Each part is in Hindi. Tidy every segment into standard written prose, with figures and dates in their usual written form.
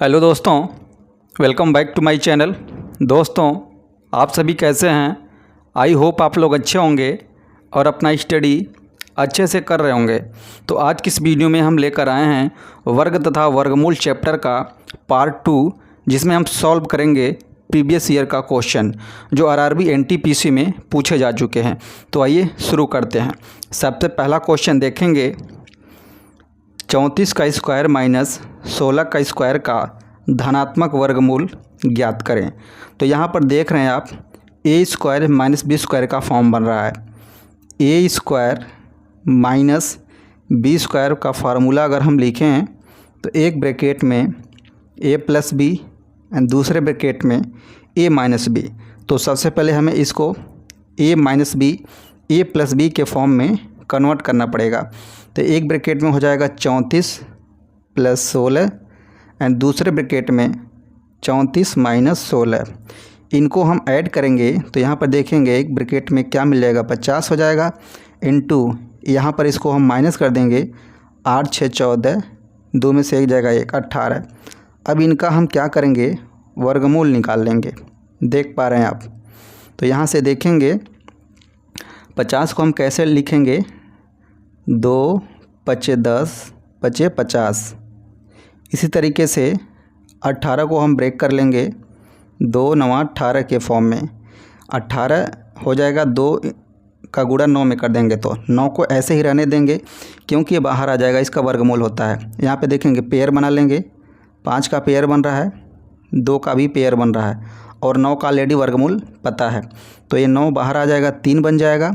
हेलो दोस्तों, welcome back to my channel. दोस्तों, आप सभी कैसे हैं? आई होप आप लोग अच्छे होंगे और अपना स्टडी अच्छे से कर रहे होंगे। तो आज की इस वीडियो में हम लेकर आए हैं वर्ग तथा वर्गमूल चैप्टर का पार्ट 2, जिसमें हम सॉल्व करेंगे प्रीवियस ईयर का क्वेश्चन जो आरआरबी एनटीपीसी में पूछे जा चुके हैं। तो आइए शुरू करते हैं। सबसे पहला क्वेश्चन देखेंगे, 34 का स्क्वायर माइनस 16 का स्क्वायर का धनात्मक वर्गमूल ज्ञात करें। तो यहाँ पर देख रहे हैं आप ए स्क्वायर माइनस बी स्क्वायर का फॉर्म बन रहा है। ए स्क्वायर माइनस बी स्क्वायर का फार्मूला अगर हम लिखें हैं तो एक ब्रैकेट में ए प्लस बी एंड दूसरे ब्रैकेट में ए माइनस बी। तो सबसे पहले हमें इसको ए माइनस बी ए प्लस बी के फॉर्म में कन्वर्ट करना पड़ेगा। तो एक ब्रैकेट में हो जाएगा 34 प्लस 16 एंड दूसरे ब्रैकेट में 34 माइनस 16। इनको हम ऐड करेंगे तो यहाँ पर देखेंगे एक ब्रैकेट में क्या मिल जाएगा, 50 हो जाएगा इनटू यहाँ पर इसको हम माइनस कर देंगे, 8 6 14, 2 में से एक जाएगा 1 18। अब इनका हम क्या करेंगे, वर्गमूल निकाल लेंगे। देख पा रहे हैं आप। तो यहाँ से देखेंगे 50 को हम कैसे लिखेंगे, 2 5 10 5 50। इसी तरीके से 18 को हम ब्रेक कर लेंगे 2 9 18 के फॉर्म में। 18 हो जाएगा, 2 का गुणा 9 में कर देंगे तो 9 को ऐसे ही रहने देंगे क्योंकि ये बाहर आ जाएगा, इसका वर्गमूल होता है। यहाँ पे देखेंगे पेयर बना लेंगे, 5 का पेयर बन रहा है, 2 का भी पेयर बन रहा है और 9 का ऑलरेडी वर्गमूल पता है। तो ये 9 बाहर आ जाएगा, 3 बन जाएगा।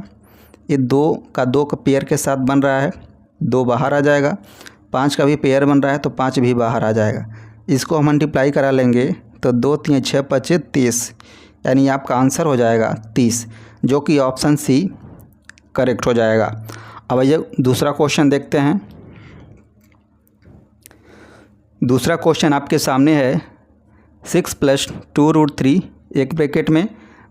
ये 2 का पेयर के साथ बन रहा है, 2 बाहर आ जाएगा। 5 का भी पेयर बन रहा है तो 5 भी बाहर आ जाएगा। इसको हम मल्टीप्लाई करा लेंगे तो 2 3 6 5 30, यानी आपका आंसर हो जाएगा 30, जो कि ऑप्शन सी करेक्ट हो जाएगा। अब ये दूसरा क्वेश्चन देखते हैं। दूसरा क्वेश्चन आपके सामने है, 6 प्लस 2√3 एक ब्रैकेट में,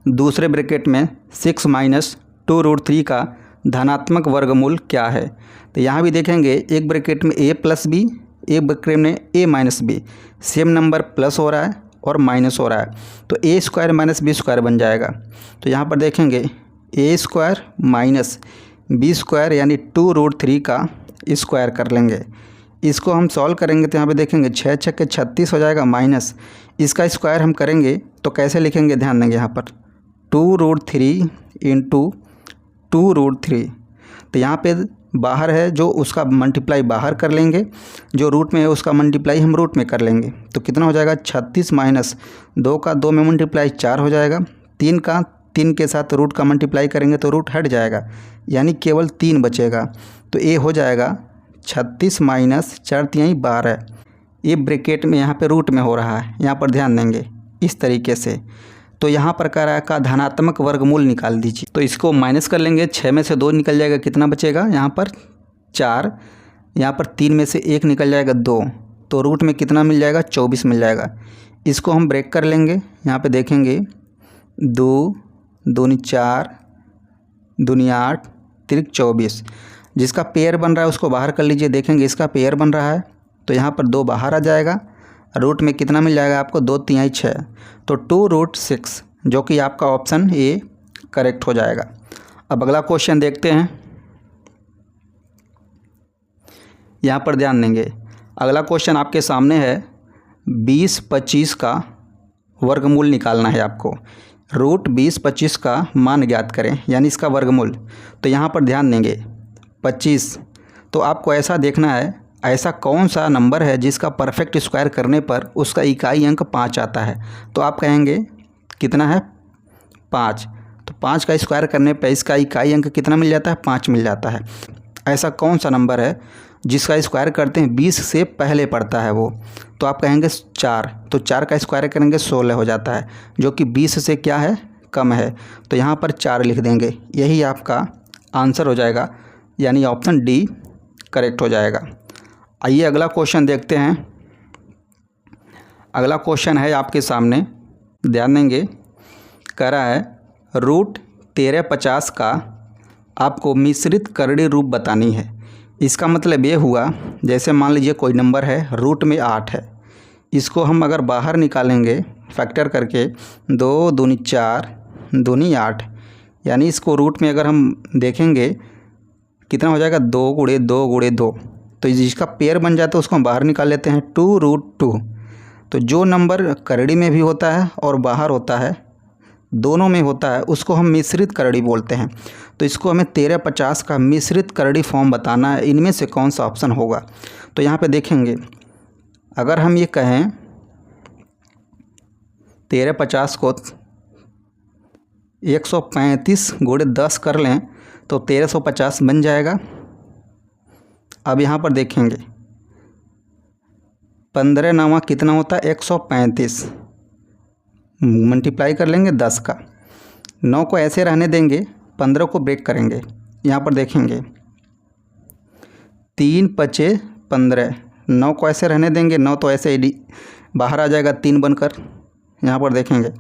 दूसरे ब्रैकेट में 6 माइनस 2√3 का धनात्मक वर्गमूल क्या है। तो यहाँ भी देखेंगे एक ब्रैकेट में a प्लस बी, एक ब्रैकेट में a minus B. Same number plus हो रहा है और माइनस हो रहा है तो a square minus B square बन जाएगा। तो यहाँ पर देखेंगे a square minus B square यानी 2√3 का स्क्वायर कर लेंगे। इसको हम सॉल्व करेंगे तो यहाँ पे देखेंगे 6 6 के 36 हो जाएगा, माइनस इसका स्क्वायर हम करेंगे तो कैसे लिखेंगे, ध्यान देंगे यहाँ पर 2√3 इंटू 2√3। तो यहाँ पे बाहर है जो उसका मल्टीप्लाई बाहर कर लेंगे, जो रूट में है उसका मल्टीप्लाई हम रूट में कर लेंगे। तो कितना हो जाएगा, 36 माइनस 2 का 2 में मल्टीप्लाई 4 हो जाएगा। 3 का 3 के साथ रूट का मल्टीप्लाई करेंगे तो रूट हट जाएगा, यानी केवल 3 बचेगा। तो ये हो जाएगा 36 माइनस 4 3 12। ये ब्रैकेट में यहाँ पे रूट में हो रहा है, यहाँ पर ध्यान देंगे इस तरीके से। तो यहाँ प्रकार का धनात्मक वर्गमूल निकाल दीजिए। तो इसको माइनस कर लेंगे, 6 में से 2 निकल जाएगा, कितना बचेगा यहाँ पर 4, यहाँ पर 3 में से 1 निकल जाएगा 2, तो रूट में कितना मिल जाएगा, 24 मिल जाएगा। इसको हम ब्रेक कर लेंगे, यहाँ पे देखेंगे 2 दूनी 4 दूनी 8 तिरिक 24। जिसका पेयर बन रहा है उसको बाहर कर लीजिए। देखेंगे इसका पेयर बन रहा है तो यहाँ पर 2 बाहर आ जाएगा, रूट में कितना मिल जाएगा आपको, 2 3 6, तो 2√6, जो कि आपका ऑप्शन ए करेक्ट हो जाएगा। अब अगला क्वेश्चन देखते हैं। यहाँ पर ध्यान देंगे, अगला क्वेश्चन आपके सामने है, 20 25 का वर्गमूल निकालना है आपको। रूट 20 25 का मान ज्ञात करें, यानी इसका वर्गमूल। तो यहाँ पर ध्यान देंगे 25, तो आपको ऐसा देखना है ऐसा कौन सा नंबर है जिसका परफेक्ट स्क्वायर करने पर उसका इकाई अंक 5 आता है। तो आप कहेंगे कितना है, 5। तो 5 का स्क्वायर करने पर इसका इकाई अंक कितना मिल जाता है, 5 मिल जाता है। ऐसा कौन सा नंबर है जिसका स्क्वायर करते हैं 20 से पहले पड़ता है वो। तो आप कहेंगे 4। तो 4 का स्क्वायर करेंगे 16 हो जाता है, जो कि 20 से क्या है, कम है। तो यहाँ पर 4 लिख देंगे, यही आपका आंसर हो जाएगा, यानी ऑप्शन डी करेक्ट हो जाएगा। आइए अगला क्वेश्चन देखते हैं। अगला क्वेश्चन है आपके सामने, ध्यान देंगे, कह रहा है रूट 13 50 का आपको मिश्रित करड़ी रूप बतानी है। इसका मतलब ये हुआ, जैसे मान लीजिए कोई नंबर है रूट में 8 है, इसको हम अगर बाहर निकालेंगे फैक्टर करके 2 दूनी 4 दूनी 8, यानी इसको रूट में अगर हम देखेंगे कितना हो जाएगा 2 गुणे 2 गुणे 2। तो जिसका पेयर बन जाता है उसको हम बाहर निकाल लेते हैं 2√2। तो जो नंबर करड़ी में भी होता है और बाहर होता है, दोनों में होता है, उसको हम मिश्रित करड़ी बोलते हैं। तो इसको हमें 1350 का मिश्रित करड़ी फॉर्म बताना है, इनमें से कौन सा ऑप्शन होगा। तो यहाँ पे देखेंगे अगर हम ये कहें 1350 को 135 गुणे 10 कर लें तो 1350 बन जाएगा। अब यहाँ पर देखेंगे 15 9 कितना होता है 135, मल्टीप्लाई कर लेंगे 10 का, 9 को ऐसे रहने देंगे, 15 को ब्रेक करेंगे। यहाँ पर देखेंगे 3 5 15, 9 को ऐसे रहने देंगे, 9 तो ऐसे ही बाहर आ जाएगा 3 बनकर। यहाँ पर देखेंगे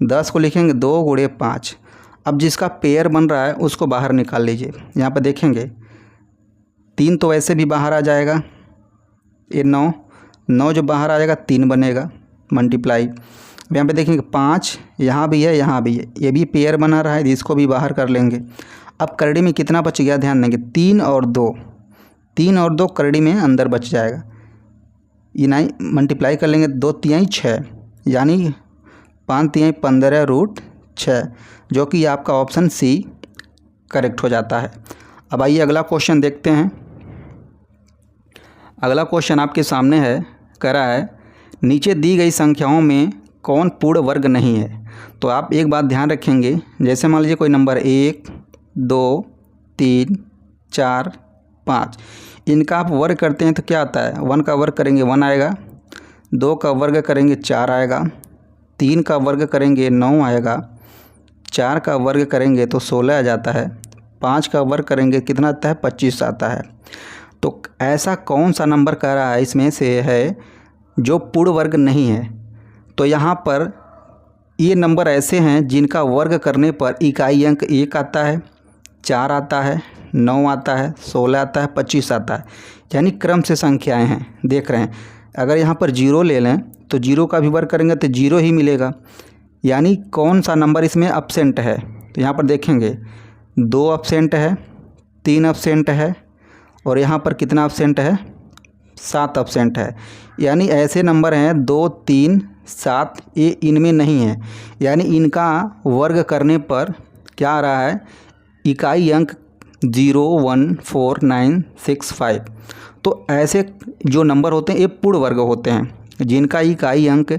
10 को लिखेंगे 2 गुणे 5। अब जिसका पेयर बन रहा है उसको बाहर निकाल लीजिए। यहाँ पर देखेंगे 3 तो ऐसे भी बाहर आ जाएगा, ये 9 जो बाहर आ जाएगा 3 बनेगा, मल्टीप्लाई। यहाँ पे देखेंगे 5 यहाँ भी है, यहाँ भी है, ये भी पेयर बना रहा है, इसको भी बाहर कर लेंगे। अब करड़ी में कितना बच गया ध्यान देंगे 3 और 2, 3 और 2 करड़ी में अंदर बच जाएगा, ये नहीं मल्टीप्लाई कर लेंगे, 2 3 6, यानी 5 3 15√6, जो कि आपका ऑप्शन सी करेक्ट हो जाता है। अब आइए अगला क्वेश्चन देखते हैं। अगला क्वेश्चन आपके सामने है, कह रहा है नीचे दी गई संख्याओं में कौन पूर्ण वर्ग नहीं है। तो आप एक बात ध्यान रखेंगे, जैसे मान लीजिए कोई नंबर 1 2 3 4 5, इनका आप वर्ग करते हैं तो क्या आता है, 1 का वर्ग करेंगे 1 आएगा, 2 का वर्ग करेंगे 4 आएगा, 3 का वर्ग करेंगे 9 आएगा, 4 का वर्ग करेंगे तो 16 आ जाता है, 5 का वर्ग करेंगे कितना आता है 25 आता है। तो ऐसा कौन सा नंबर कह रहा है इसमें से है जो पूर्ण वर्ग नहीं है। तो यहाँ पर ये नंबर ऐसे हैं जिनका वर्ग करने पर इकाई अंक 1 आता है, 4 आता है, 9 आता है, 16 आता है, 25 आता है, यानी क्रम से संख्याएं हैं। देख रहे हैं अगर यहाँ पर 0 ले लें तो 0 का भी वर्ग करेंगे तो 0 ही मिलेगा, यानी कौन सा नंबर इसमें अब्सेंट है। तो यहाँ पर देखेंगे 2 अब्सेंट है, 3 अब्सेंट है, और यहाँ पर कितना अब्सेंट है 7 अब्सेंट है, यानी ऐसे नंबर हैं 2 3 7, ये इनमें नहीं है, यानी इनका वर्ग करने पर क्या आ रहा है इकाई अंक 0 1 4 9 6 5। तो ऐसे जो नंबर होते हैं ये पूर्ण वर्ग होते हैं, जिनका इकाई अंक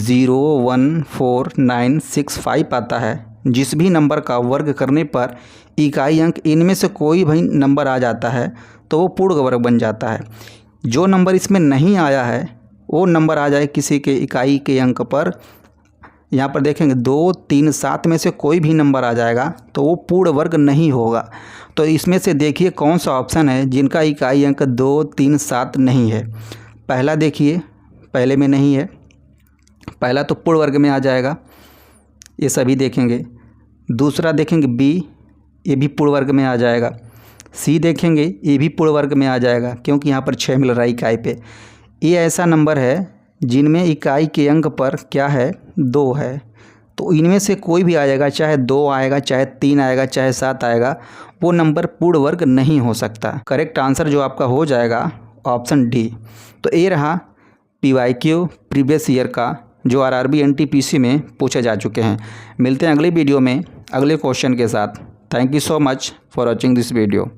0 1 4 9 6 5 आता है। जिस भी नंबर का वर्ग करने पर इकाई अंक इनमें से कोई भी नंबर आ जाता है तो वो पूर्ण वर्ग बन जाता है। जो नंबर इसमें नहीं आया है वो नंबर आ जाए किसी के इकाई के अंक पर, यहाँ पर देखेंगे 2 3 7 में से कोई भी नंबर आ जाएगा तो वो पूर्ण वर्ग नहीं होगा। तो इसमें से देखिए कौन सा ऑप्शन है जिनका इकाई अंक 2 3 7 नहीं है। पहला देखिए, पहले में नहीं है, पहला तो पूर्ण वर्ग में आ जाएगा, ये सभी देखेंगे। दूसरा देखेंगे बी, ये भी पूर्ण वर्ग में आ जाएगा। सी देखेंगे, ये भी पूर्ण वर्ग में आ जाएगा क्योंकि यहाँ पर 6 मिल रहा है इकाई पे। ये ऐसा नंबर है जिनमें इकाई के अंक पर क्या है 2 है, तो इनमें से कोई भी आ जाएगा, चाहे 2 आएगा, चाहे 3 आएगा, चाहे 7 आएगा, वो नंबर पूर्ण वर्ग नहीं हो सकता। करेक्ट आंसर जो आपका हो जाएगा ऑप्शन डी। तो ये रहा PYQ प्रीवियस ईयर का जो RRB NTPC में पूछे जा चुके हैं। मिलते हैं अगली वीडियो में अगले क्वेश्चन के साथ। Thank you so much for watching this video.